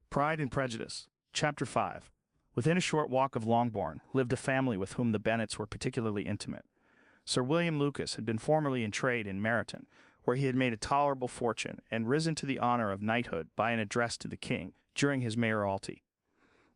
Pride and Prejudice. Chapter 5. Within a short walk of Longbourn lived a family with whom the Bennets were particularly intimate. Sir William Lucas had been formerly in trade in Meryton, where he had made a tolerable fortune and risen to the honor of knighthood by an address to the king during his mayoralty.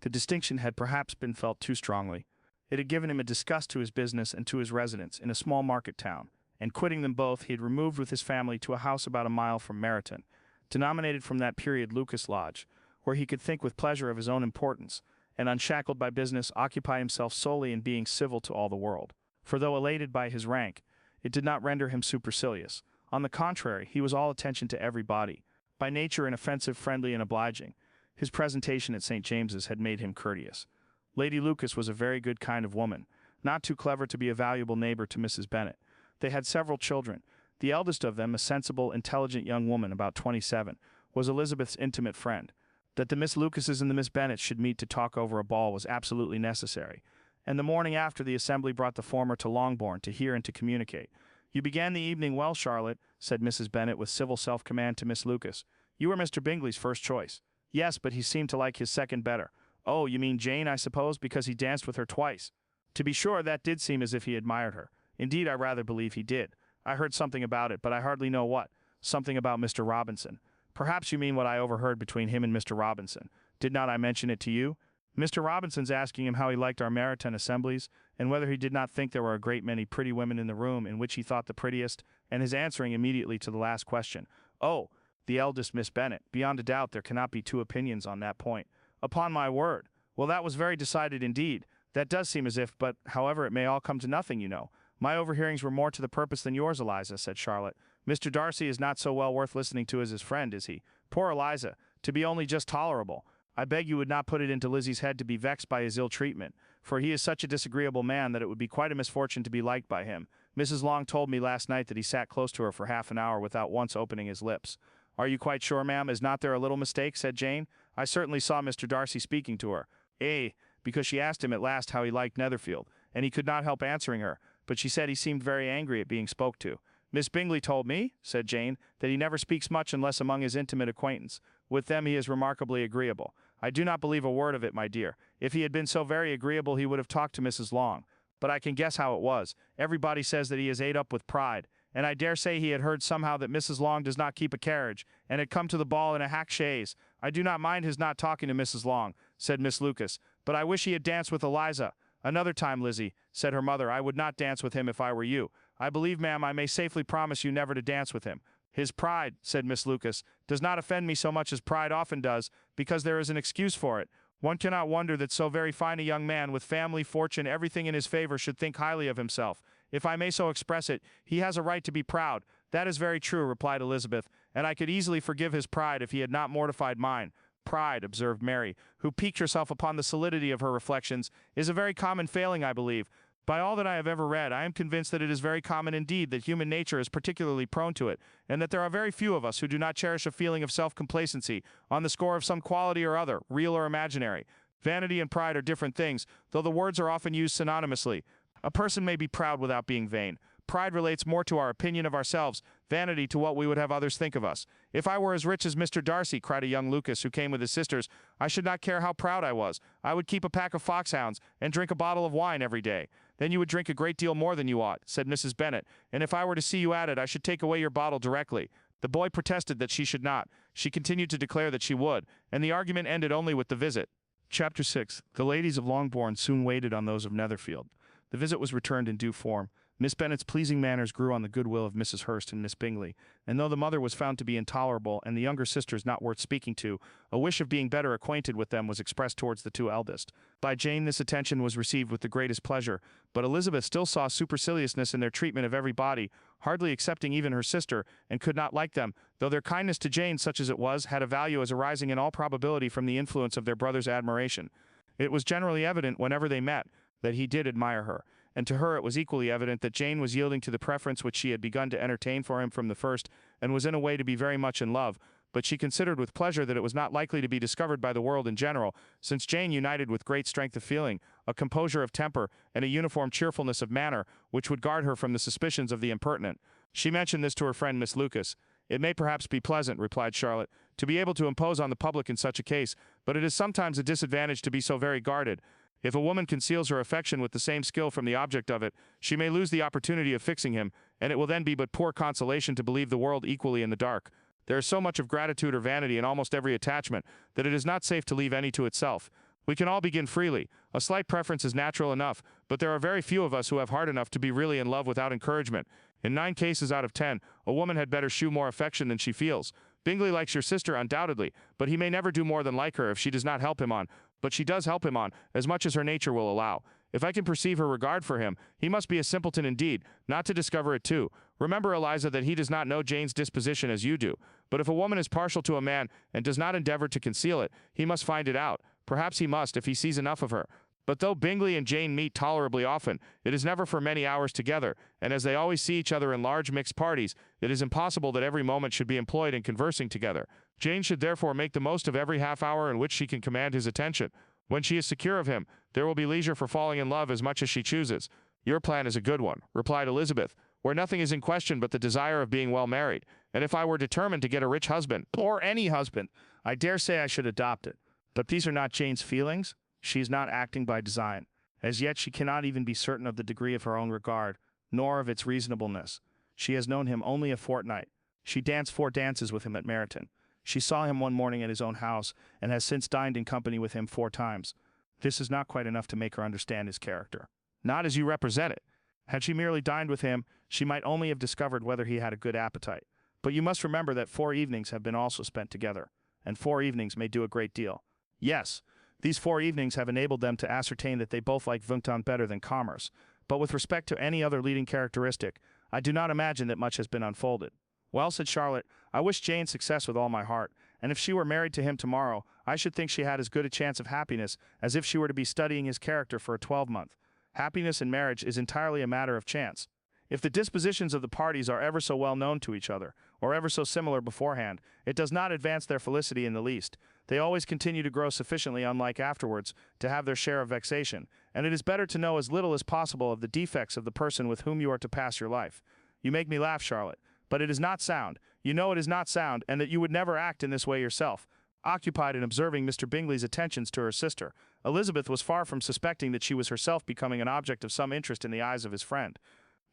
The distinction had perhaps been felt too strongly. It had given him a disgust to his business and to his residence in a small market town, and quitting them both he had removed with his family to a house about a mile from Meryton, denominated from that period Lucas Lodge, where he could think with pleasure of his own importance, and unshackled by business occupy himself solely in being civil to all the world. For though elated by his rank, it did not render him supercilious. On the contrary, he was all attention to everybody. By nature inoffensive, friendly, and obliging, his presentation at St. James's had made him courteous. Lady Lucas was a very good kind of woman, not too clever to be a valuable neighbor to Mrs. Bennet. They had several children. The eldest of them, a sensible, intelligent young woman about 27, was Elizabeth's intimate friend. That the Miss Lucases and the Miss Bennets should meet to talk over a ball was absolutely necessary, and the morning after the assembly brought the former to Longbourn to hear and to communicate. "You began the evening well, Charlotte," said Mrs. Bennet with civil self-command to Miss Lucas. "You were Mr. Bingley's first choice." "Yes, but he seemed to like his second better." "Oh, you mean Jane, I suppose, because he danced with her twice." "To be sure, that did seem as if he admired her. Indeed, I rather believe he did. I heard something about it, but I hardly know what. Something about Mr. Robinson. Perhaps you mean what I overheard between him and Mr. Robinson. Did not I mention it to you? Mr. Robinson's asking him how he liked our Meryton assemblies, and whether he did not think there were a great many pretty women in the room in which he thought the prettiest, and his answering immediately to the last question, 'Oh, the eldest Miss Bennet. Beyond a doubt there cannot be two opinions on that point.' Upon my word. Well, that was very decided indeed. That does seem as if, but however it may all come to nothing, you know. My overhearings were more to the purpose than yours, Eliza," said Charlotte. "Mr. Darcy is not so well worth listening to as his friend, is he? Poor Eliza, to be only just tolerable. I beg you would not put it into Lizzie's head to be vexed by his ill treatment, for he is such a disagreeable man that it would be quite a misfortune to be liked by him. Mrs. Long told me last night that he sat close to her for half an hour without once opening his lips." "Are you quite sure, ma'am? Is not there a little mistake?" said Jane. "I certainly saw Mr. Darcy speaking to her." Because she asked him at last how he liked Netherfield, and he could not help answering her, but she said he seemed very angry at being spoke to. "Miss Bingley told me," said Jane, "that he never speaks much unless among his intimate acquaintance. With them he is remarkably agreeable." "I do not believe a word of it, my dear. If he had been so very agreeable he would have talked to Mrs. Long. But I can guess how it was. Everybody says that he is ate up with pride, and I dare say he had heard somehow that Mrs. Long does not keep a carriage, and had come to the ball in a hack chaise. I do not mind his not talking to Mrs. Long," said Miss Lucas, "but I wish he had danced with Eliza." "Another time, Lizzie," said her mother, "I would not dance with him if I were you. I believe, ma'am, I may safely promise you never to dance with him." "His pride," said Miss Lucas, "does not offend me so much as pride often does, because there is an excuse for it. One cannot wonder that so very fine a young man, with family, fortune, everything in his favor, should think highly of himself. If I may so express it, he has a right to be proud." "That is very true," replied Elizabeth, "and I could easily forgive his pride if he had not mortified mine." "Pride," observed Mary, who piqued herself upon the solidity of her reflections, "is a very common failing, I believe. By all that I have ever read, I am convinced that it is very common indeed, that human nature is particularly prone to it, and that there are very few of us who do not cherish a feeling of self-complacency on the score of some quality or other, real or imaginary. Vanity and pride are different things, though the words are often used synonymously. A person may be proud without being vain. Pride relates more to our opinion of ourselves, vanity to what we would have others think of us. If I were as rich as Mr. Darcy," cried a young Lucas who came with his sisters, "I should not care how proud I was. I would keep a pack of foxhounds, and drink a bottle of wine every day." "Then you would drink a great deal more than you ought," said Mrs. Bennet, "and if I were to see you at it, I should take away your bottle directly." The boy protested that she should not. She continued to declare that she would, and the argument ended only with the visit. Chapter 6. The ladies of Longbourn soon waited on those of Netherfield. The visit was returned in due form. Miss Bennet's pleasing manners grew on the goodwill of Mrs. Hurst and Miss Bingley, and though the mother was found to be intolerable and the younger sisters not worth speaking to, a wish of being better acquainted with them was expressed towards the two eldest. By Jane this attention was received with the greatest pleasure, but Elizabeth still saw superciliousness in their treatment of everybody, hardly excepting even her sister, and could not like them, though their kindness to Jane, such as it was, had a value as arising in all probability from the influence of their brother's admiration. It was generally evident, whenever they met, that he did admire her, and to her it was equally evident that Jane was yielding to the preference which she had begun to entertain for him from the first, and was in a way to be very much in love, but she considered with pleasure that it was not likely to be discovered by the world in general, since Jane united with great strength of feeling, a composure of temper, and a uniform cheerfulness of manner, which would guard her from the suspicions of the impertinent. She mentioned this to her friend Miss Lucas. "It may perhaps be pleasant," replied Charlotte, to be able to impose on the public in such a case, but it is sometimes a disadvantage to be so very guarded. If a woman conceals her affection with the same skill from the object of it, she may lose the opportunity of fixing him, and it will then be but poor consolation to believe the world equally in the dark. There is so much of gratitude or vanity in almost every attachment that it is not safe to leave any to itself. We can all begin freely. A slight preference is natural enough, but there are very few of us who have heart enough to be really in love without encouragement. In 9 cases out of 10, a woman had better shew more affection than she feels. Bingley likes your sister undoubtedly, but he may never do more than like her if she does not help him on, but she does help him on, as much as her nature will allow. If I can perceive her regard for him, he must be a simpleton indeed, not to discover it too. Remember, Eliza, that he does not know Jane's disposition as you do. But if a woman is partial to a man and does not endeavor to conceal it, he must find it out. Perhaps he must, if he sees enough of her. But though Bingley and Jane meet tolerably often, it is never for many hours together, and as they always see each other in large mixed parties, it is impossible that every moment should be employed in conversing together. Jane should therefore make the most of every half hour in which she can command his attention. When she is secure of him, there will be leisure for falling in love as much as she chooses. Your plan is a good one, replied Elizabeth, where nothing is in question but the desire of being well married, and if I were determined to get a rich husband, or any husband, I dare say I should adopt it. But these are not Jane's feelings. She is not acting by design. As yet she cannot even be certain of the degree of her own regard, nor of its reasonableness. She has known him only a fortnight. She danced 4 dances with him at Meryton. She saw him one morning at his own house, and has since dined in company with him 4 times. This is not quite enough to make her understand his character. Not as you represent it. Had she merely dined with him, she might only have discovered whether he had a good appetite. But you must remember that 4 evenings have been also spent together, and 4 evenings may do a great deal. Yes, these 4 evenings have enabled them to ascertain that they both like Vuitton better than commerce, but with respect to any other leading characteristic, I do not imagine that much has been unfolded. Well, said Charlotte, I wish Jane success with all my heart, and if she were married to him tomorrow, I should think she had as good a chance of happiness as if she were to be studying his character for a 12-month. Happiness in marriage is entirely a matter of chance. If the dispositions of the parties are ever so well known to each other, or ever so similar beforehand, it does not advance their felicity in the least. They always continue to grow sufficiently unlike afterwards to have their share of vexation, and it is better to know as little as possible of the defects of the person with whom you are to pass your life. You make me laugh, Charlotte, but it is not sound. You know it is not sound, and that you would never act in this way yourself. Occupied in observing Mr. Bingley's attentions to her sister, Elizabeth was far from suspecting that she was herself becoming an object of some interest in the eyes of his friend.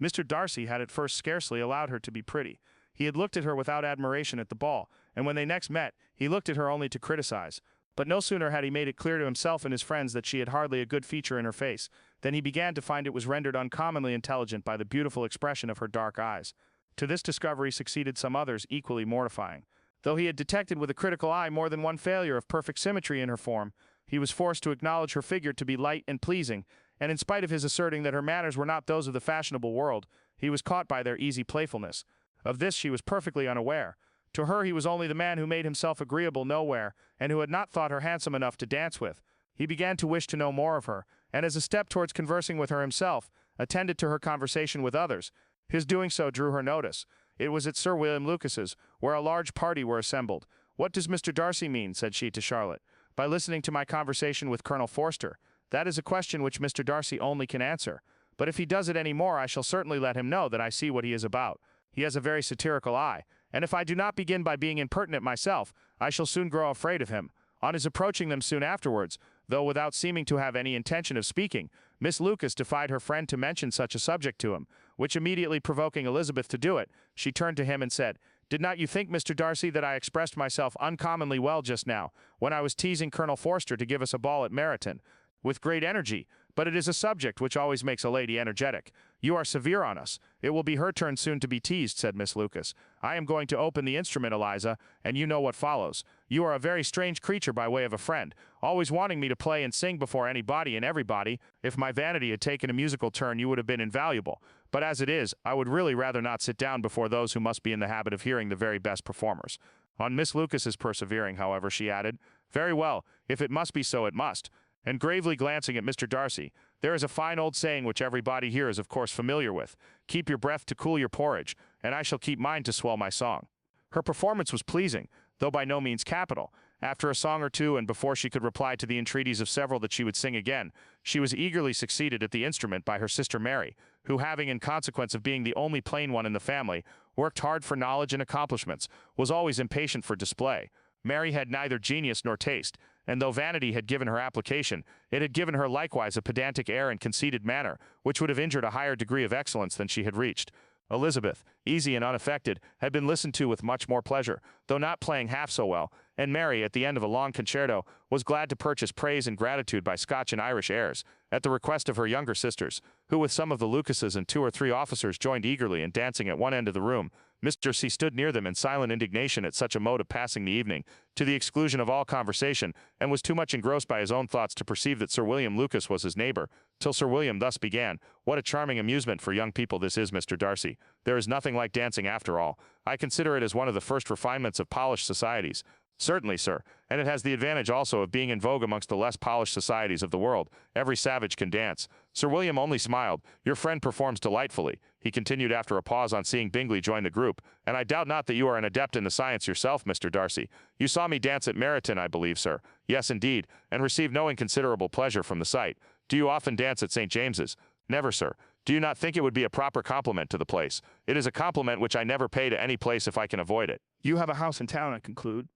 Mr. Darcy had at first scarcely allowed her to be pretty. He had looked at her without admiration at the ball, and when they next met, he looked at her only to criticize. But no sooner had he made it clear to himself and his friends that she had hardly a good feature in her face, than he began to find it was rendered uncommonly intelligent by the beautiful expression of her dark eyes. To this discovery succeeded some others equally mortifying. Though he had detected with a critical eye more than one failure of perfect symmetry in her form, he was forced to acknowledge her figure to be light and pleasing, and in spite of his asserting that her manners were not those of the fashionable world, he was caught by their easy playfulness. Of this she was perfectly unaware. To her he was only the man who made himself agreeable nowhere, and who had not thought her handsome enough to dance with. He began to wish to know more of her, and as a step towards conversing with her himself, attended to her conversation with others. His doing so drew her notice. It was at Sir William Lucas's, where a large party were assembled. "What does Mr. Darcy mean," said she to Charlotte, "by listening to my conversation with Colonel Forster? That is a question which Mr. Darcy only can answer. But if he does it any more, I shall certainly let him know that I see what he is about. He has a very satirical eye, and if I do not begin by being impertinent myself, I shall soon grow afraid of him." On his approaching them soon afterwards, though without seeming to have any intention of speaking, Miss Lucas defied her friend to mention such a subject to him, which immediately provoking Elizabeth to do it, she turned to him and said, "Did not you think, Mr. Darcy, that I expressed myself uncommonly well just now, when I was teasing Colonel Forster to give us a ball at Meryton? With great energy, but it is a subject which always makes a lady energetic. You are severe on us. It will be her turn soon to be teased," said Miss Lucas. "I am going to open the instrument, Eliza, and you know what follows. You are a very strange creature by way of a friend, always wanting me to play and sing before anybody and everybody. If my vanity had taken a musical turn, you would have been invaluable. But as it is, I would really rather not sit down before those who must be in the habit of hearing the very best performers." On Miss Lucas's persevering, however, she added, "Very well, if it must be so, it must." And gravely glancing at Mr. Darcy, "There is a fine old saying which everybody here is of course familiar with, 'Keep your breath to cool your porridge,' and I shall keep mine to swell my song." Her performance was pleasing, though by no means capital. After a song or two, and before she could reply to the entreaties of several that she would sing again, she was eagerly succeeded at the instrument by her sister Mary, who, having, in consequence of being the only plain one in the family, worked hard for knowledge and accomplishments, was always impatient for display. Mary had neither genius nor taste, and though vanity had given her application, it had given her likewise a pedantic air and conceited manner, which would have injured a higher degree of excellence than she had reached. Elizabeth, easy and unaffected, had been listened to with much more pleasure, though not playing half so well, and Mary, at the end of a long concerto, was glad to purchase praise and gratitude by Scotch and Irish airs, at the request of her younger sisters, who with some of the Lucases and 2 or 3 officers joined eagerly in dancing at one end of the room. Mr. C stood near them in silent indignation at such a mode of passing the evening, to the exclusion of all conversation, and was too much engrossed by his own thoughts to perceive that Sir William Lucas was his neighbor, till Sir William thus began: "What a charming amusement for young people this is, Mr. Darcy. There is nothing like dancing after all. I consider it as one of the first refinements of polished societies." "Certainly, sir, and it has the advantage also of being in vogue amongst the less polished societies of the world. Every savage can dance." Sir William only smiled. "Your friend performs delightfully," he continued after a pause on seeing Bingley join the group, "and I doubt not that you are an adept in the science yourself, Mr. Darcy. You saw me dance at Meryton, I believe, sir." "Yes, indeed, and received no inconsiderable pleasure from the sight." "Do you often dance at St. James's?" "Never, sir." "Do you not think it would be a proper compliment to the place?" "It is a compliment which I never pay to any place if I can avoid it." "You have a house in town, I conclude?"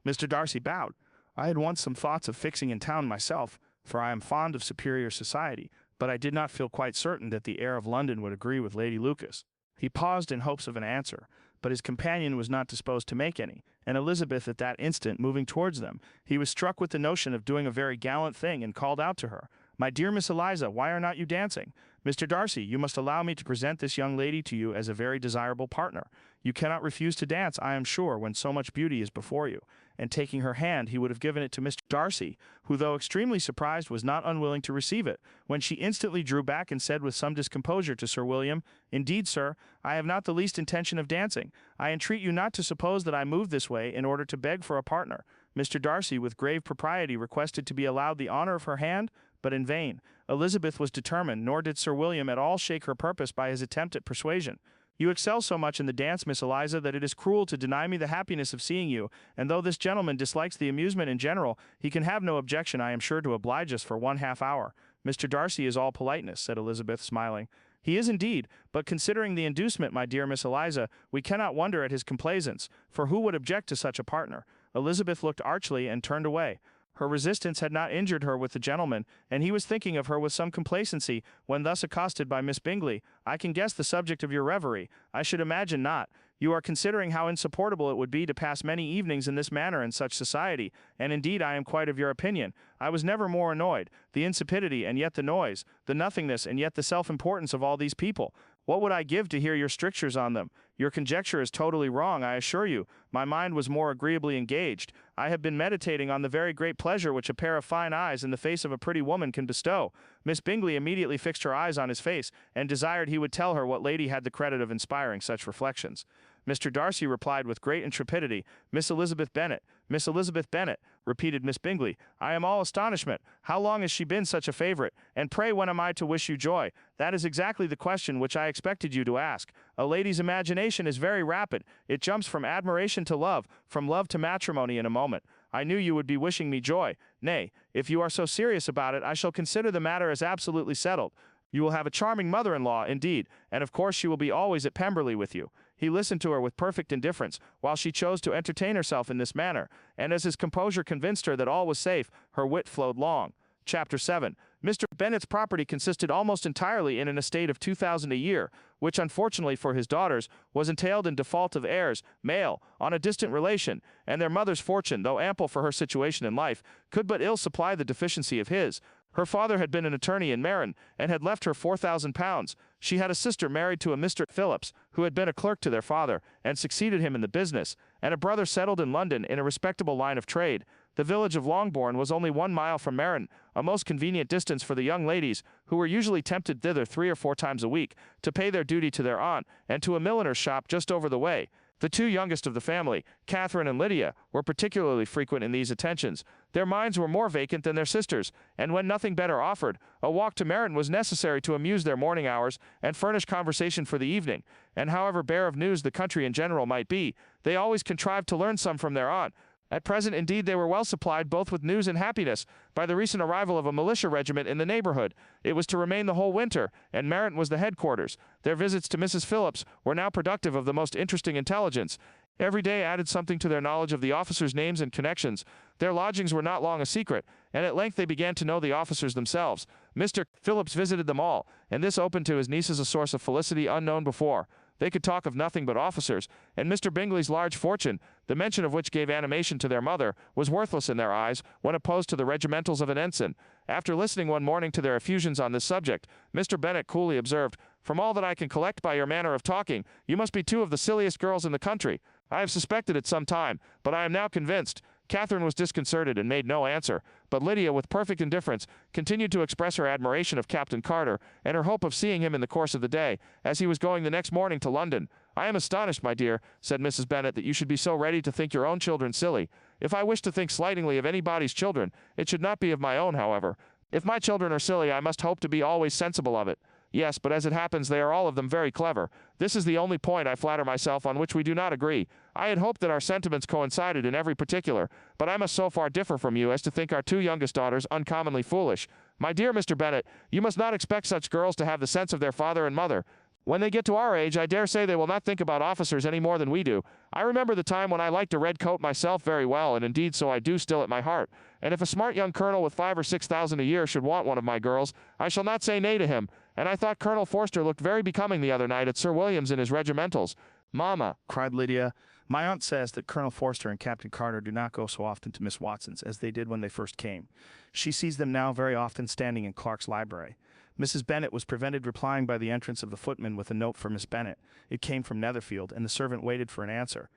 Mr. Darcy bowed. "I had once some thoughts of fixing in town myself, for I am fond of superior society, but I did not feel quite certain that the air of London would agree with Lady Lucas." He paused in hopes of an answer, but his companion was not disposed to make any, and Elizabeth at that instant moving towards them, he was struck with the notion of doing a very gallant thing, and called out to her, "My dear Miss Eliza, why are not you dancing? Mr. Darcy, you must allow me to present this young lady to you as a very desirable partner. You cannot refuse to dance, I am sure, when so much beauty is before you." And taking her hand, he would have given it to Mr. Darcy, who, though extremely surprised, was not unwilling to receive it, when she instantly drew back and said with some discomposure to Sir William, "Indeed, sir, I have not the least intention of dancing. I entreat you not to suppose that I move this way in order to beg for a partner." Mr. Darcy, with grave propriety, requested to be allowed the honor of her hand, but in vain. Elizabeth was determined, nor did Sir William at all shake her purpose by his attempt at persuasion. "You excel so much in the dance, Miss Eliza, that it is cruel to deny me the happiness of seeing you, and though this gentleman dislikes the amusement in general, he can have no objection, I am sure, to oblige us for 1/2 hour." "Mr. Darcy is all politeness," said Elizabeth, smiling. "He is indeed, but considering the inducement, my dear Miss Eliza, we cannot wonder at his complaisance, for who would object to such a partner?" Elizabeth looked archly and turned away. Her resistance had not injured her with the gentleman, and he was thinking of her with some complacency, when thus accosted by Miss Bingley. "I can guess the subject of your reverie. I should imagine not. You are considering how insupportable it would be to pass many evenings in this manner in such society, and indeed I am quite of your opinion. I was never more annoyed. The insipidity and yet the noise, the nothingness and yet the self-importance of all these people. What would I give to hear your strictures on them? Your conjecture is totally wrong, I assure you. My mind was more agreeably engaged. I have been meditating on the very great pleasure which a pair of fine eyes in the face of a pretty woman can bestow." Miss Bingley immediately fixed her eyes on his face, and desired he would tell her what lady had the credit of inspiring such reflections. Mr. Darcy replied with great intrepidity, "Miss Elizabeth Bennet." "Miss Elizabeth Bennet," repeated Miss Bingley. "I am all astonishment. How long has she been such a favorite? And pray when am I to wish you joy?" "That is exactly the question which I expected you to ask. A lady's imagination is very rapid. It jumps from admiration to love, from love to matrimony in a moment. I knew you would be wishing me joy. Nay, if you are so serious about it, I shall consider the matter as absolutely settled. You will have a charming mother-in-law, indeed, and of course she will be always at Pemberley with you." He listened to her with perfect indifference, while she chose to entertain herself in this manner, and as his composure convinced her that all was safe, her wit flowed long. Chapter 7. Mr. Bennet's property consisted almost entirely in an estate of 2,000 a year, which, unfortunately for his daughters, was entailed in default of heirs, male, on a distant relation, and their mother's fortune, though ample for her situation in life, could but ill supply the deficiency of his. Her father had been an attorney in Meryton, and had left her £4,000. She had a sister married to a Mr. Phillips, who had been a clerk to their father, and succeeded him in the business, and a brother settled in London in a respectable line of trade. The village of Longbourn was only 1 mile from Meryton, a most convenient distance for the young ladies, who were usually tempted thither 3 or 4 times a week, to pay their duty to their aunt, and to a milliner's shop just over the way. The 2 youngest of the family, Catherine and Lydia, were particularly frequent in these attentions. Their minds were more vacant than their sisters', and when nothing better offered, a walk to Meryton was necessary to amuse their morning hours and furnish conversation for the evening. And however bare of news the country in general might be, they always contrived to learn some from their aunt. At present, indeed, they were well supplied both with news and happiness by the recent arrival of a militia regiment in the neighborhood. It was to remain the whole winter, and Meryton was the headquarters. Their visits to Mrs. Phillips were now productive of the most interesting intelligence. Every day added something to their knowledge of the officers' names and connections. Their lodgings were not long a secret, and at length they began to know the officers themselves. Mr. Phillips visited them all, and this opened to his nieces a source of felicity unknown before. They could talk of nothing but officers, and Mr. Bingley's large fortune, the mention of which gave animation to their mother, was worthless in their eyes when opposed to the regimentals of an ensign. After listening one morning to their effusions on this subject, Mr. Bennet coolly observed, "From all that I can collect by your manner of talking, you must be two of the silliest girls in the country. I have suspected it some time, but I am now convinced." Catherine was disconcerted and made no answer, but Lydia, with perfect indifference, continued to express her admiration of Captain Carter, and her hope of seeing him in the course of the day, as he was going the next morning to London. "I am astonished, my dear," said Mrs. Bennet, "that you should be so ready to think your own children silly. If I wish to think slightingly of anybody's children, it should not be of my own, however. If my children are silly, I must hope to be always sensible of it. Yes, but as it happens, they are all of them very clever. This is the only point, I flatter myself, on which we do not agree. I had hoped that our sentiments coincided in every particular, but I must so far differ from you as to think our two youngest daughters uncommonly foolish. My dear Mr. Bennet, you must not expect such girls to have the sense of their father and mother. When they get to our age, I dare say they will not think about officers any more than we do. I remember the time when I liked a red coat myself very well, and indeed so I do still at my heart. And if a smart young colonel with 5,000 or 6,000 a year should want one of my girls, I shall not say nay to him. And I thought Colonel Forster looked very becoming the other night at Sir William's in his regimentals." "Mamma," cried Lydia, "my aunt says that Colonel Forster and Captain Carter do not go so often to Miss Watson's as they did when they first came. She sees them now very often standing in Clark's library." Mrs. Bennet was prevented replying by the entrance of the footman with a note for Miss Bennet. It came from Netherfield, and the servant waited for an answer.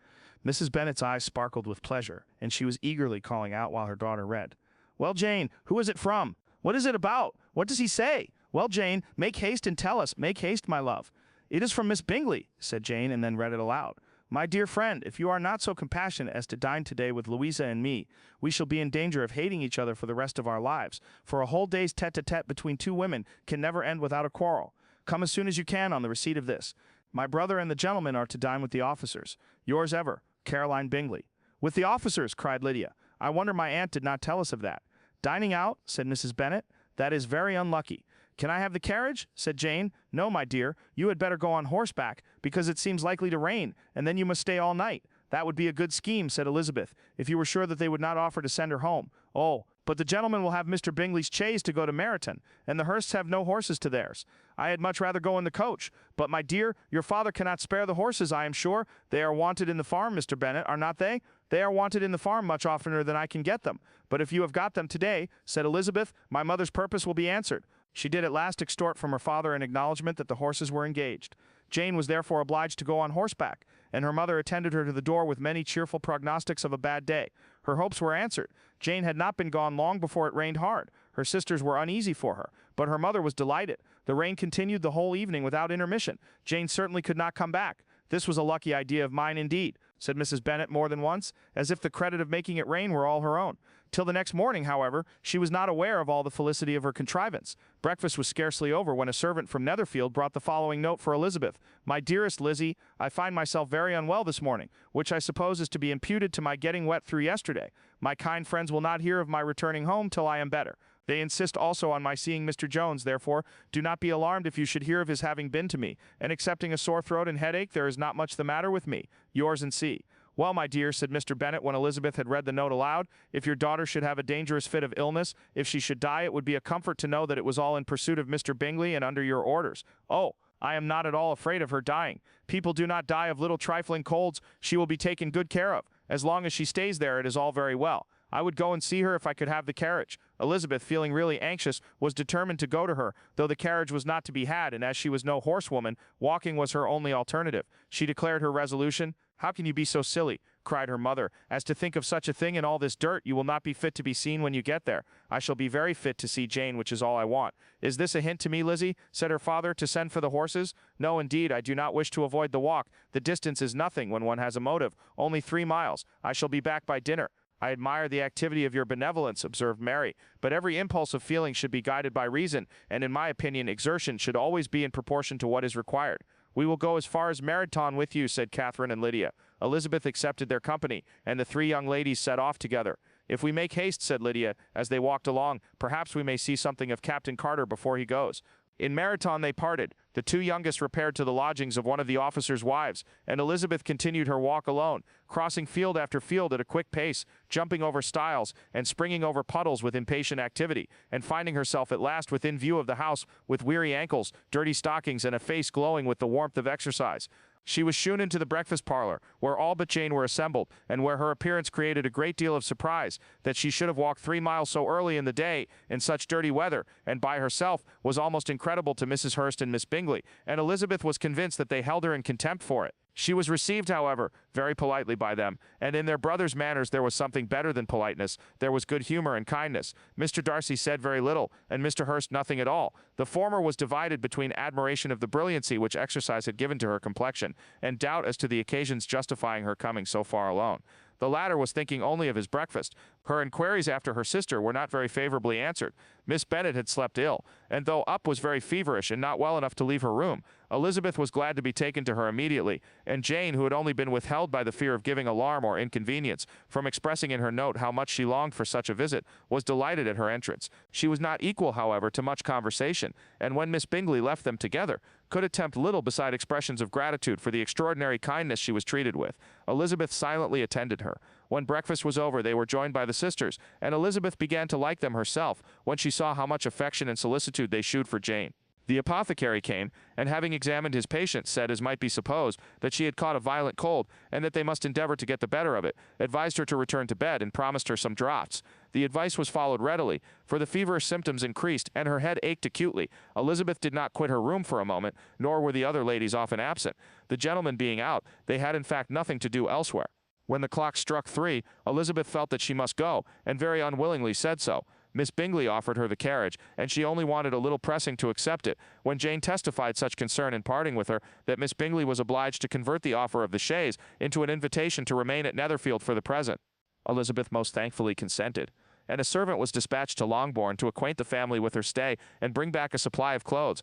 Mrs. Bennet's eyes sparkled with pleasure, and she was eagerly calling out while her daughter read. "Well, Jane, who is it from? What is it about? What does he say? Well, Jane, make haste and tell us. Make haste, my love." "It is from Miss Bingley," said Jane, and then read it aloud. "My dear friend, if you are not so compassionate as to dine today with Louisa and me, we shall be in danger of hating each other for the rest of our lives, for a whole day's tete-a-tete between two women can never end without a quarrel. Come as soon as you can on the receipt of this. My brother and the gentlemen are to dine with the officers. Yours ever, Caroline Bingley." "With the officers!" cried Lydia. "I wonder my aunt did not tell us of that." "Dining out?" said Mrs. Bennet. "That is very unlucky." "Can I have the carriage?" said Jane. "No, my dear, you had better go on horseback, because it seems likely to rain, and then you must stay all night." "That would be a good scheme," said Elizabeth, "if you were sure that they would not offer to send her home." "Oh, but the gentlemen will have Mr. Bingley's chaise to go to Meryton, and the Hursts have no horses to theirs. I had much rather go in the coach. But, my dear, your father cannot spare the horses, I am sure. They are wanted in the farm, Mr. Bennet, are not they? They are wanted in the farm much oftener than I can get them. But if you have got them today," said Elizabeth, "my mother's purpose will be answered." She did at last extort from her father an acknowledgment that the horses were engaged. Jane was therefore obliged to go on horseback, and her mother attended her to the door with many cheerful prognostics of a bad day. Her hopes were answered. Jane had not been gone long before it rained hard. Her sisters were uneasy for her, but her mother was delighted. The rain continued the whole evening without intermission. Jane certainly could not come back. "This was a lucky idea of mine indeed," said Mrs. Bennet more than once, as if the credit of making it rain were all her own. Till the next morning, however, she was not aware of all the felicity of her contrivance. Breakfast was scarcely over when a servant from Netherfield brought the following note for Elizabeth. "My dearest Lizzie, I find myself very unwell this morning, which I suppose is to be imputed to my getting wet through yesterday. My kind friends will not hear of my returning home till I am better. They insist also on my seeing Mr. Jones, therefore do not be alarmed if you should hear of his having been to me, and excepting a sore throat and headache, there is not much the matter with me. Yours and C." "Well, my dear," said Mr. Bennet when Elizabeth had read the note aloud, "if your daughter should have a dangerous fit of illness, if she should die, it would be a comfort to know that it was all in pursuit of Mr. Bingley and under your orders." "Oh, I am not at all afraid of her dying. People do not die of little trifling colds. She will be taken good care of. As long as she stays there, it is all very well. I would go and see her if I could have the carriage." Elizabeth, feeling really anxious, was determined to go to her, though the carriage was not to be had, and as she was no horsewoman, walking was her only alternative. She declared her resolution. "How can you be so silly," cried her mother, "as to think of such a thing in all this dirt? You will not be fit to be seen when you get there. I shall be very fit to see Jane, which is all I want." "Is this a hint to me, Lizzie?" said her father, "to send for the horses?" "No, indeed, I do not wish to avoid the walk. The distance is nothing when one has a motive. Only 3 miles. I shall be back by dinner." "I admire the activity of your benevolence," observed Mary, "but every impulse of feeling should be guided by reason, and in my opinion exertion should always be in proportion to what is required." "We will go as far as Meryton with you," said Catherine and Lydia. Elizabeth accepted their company, and the 3 young ladies set off together. "If we make haste," said Lydia, as they walked along, "perhaps we may see something of Captain Carter before he goes." In Meryton they parted. The two youngest repaired to the lodgings of one of the officers' wives, and Elizabeth continued her walk alone, crossing field after field at a quick pace, jumping over stiles, and springing over puddles with impatient activity, and finding herself at last within view of the house with weary ankles, dirty stockings, and a face glowing with the warmth of exercise. She was shewn into the breakfast parlor, where all but Jane were assembled, and where her appearance created a great deal of surprise. That she should have walked 3 miles so early in the day, in such dirty weather, and by herself, was almost incredible to Mrs. Hurst and Miss Bingley, and Elizabeth was convinced that they held her in contempt for it. She was received, however, very politely by them, and in their brother's manners there was something better than politeness. There was good humor and kindness. Mr. Darcy said very little, and Mr. Hurst nothing at all. The former was divided between admiration of the brilliancy which exercise had given to her complexion, and doubt as to the occasions justifying her coming so far alone. The latter was thinking only of his breakfast. Her inquiries after her sister were not very favorably answered. Miss Bennet had slept ill, and though up was very feverish and not well enough to leave her room, Elizabeth was glad to be taken to her immediately, and Jane, who had only been withheld by the fear of giving alarm or inconvenience from expressing in her note how much she longed for such a visit, was delighted at her entrance. She was not equal, however, to much conversation, and when Miss Bingley left them together, could attempt little beside expressions of gratitude for the extraordinary kindness she was treated with. Elizabeth silently attended her. When breakfast was over, they were joined by the sisters, and Elizabeth began to like them herself when she saw how much affection and solicitude they shewed for Jane. The apothecary came, and having examined his patient, said, as might be supposed, that she had caught a violent cold, and that they must endeavor to get the better of it, advised her to return to bed, and promised her some draughts. The advice was followed readily, for the feverish symptoms increased, and her head ached acutely. Elizabeth did not quit her room for a moment, nor were the other ladies often absent. The gentlemen being out, they had in fact nothing to do elsewhere. When the clock struck 3, Elizabeth felt that she must go, and very unwillingly said so. Miss Bingley offered her the carriage, and she only wanted a little pressing to accept it, when Jane testified such concern in parting with her that Miss Bingley was obliged to convert the offer of the chaise into an invitation to remain at Netherfield for the present. Elizabeth most thankfully consented, and a servant was dispatched to Longbourn to acquaint the family with her stay and bring back a supply of clothes.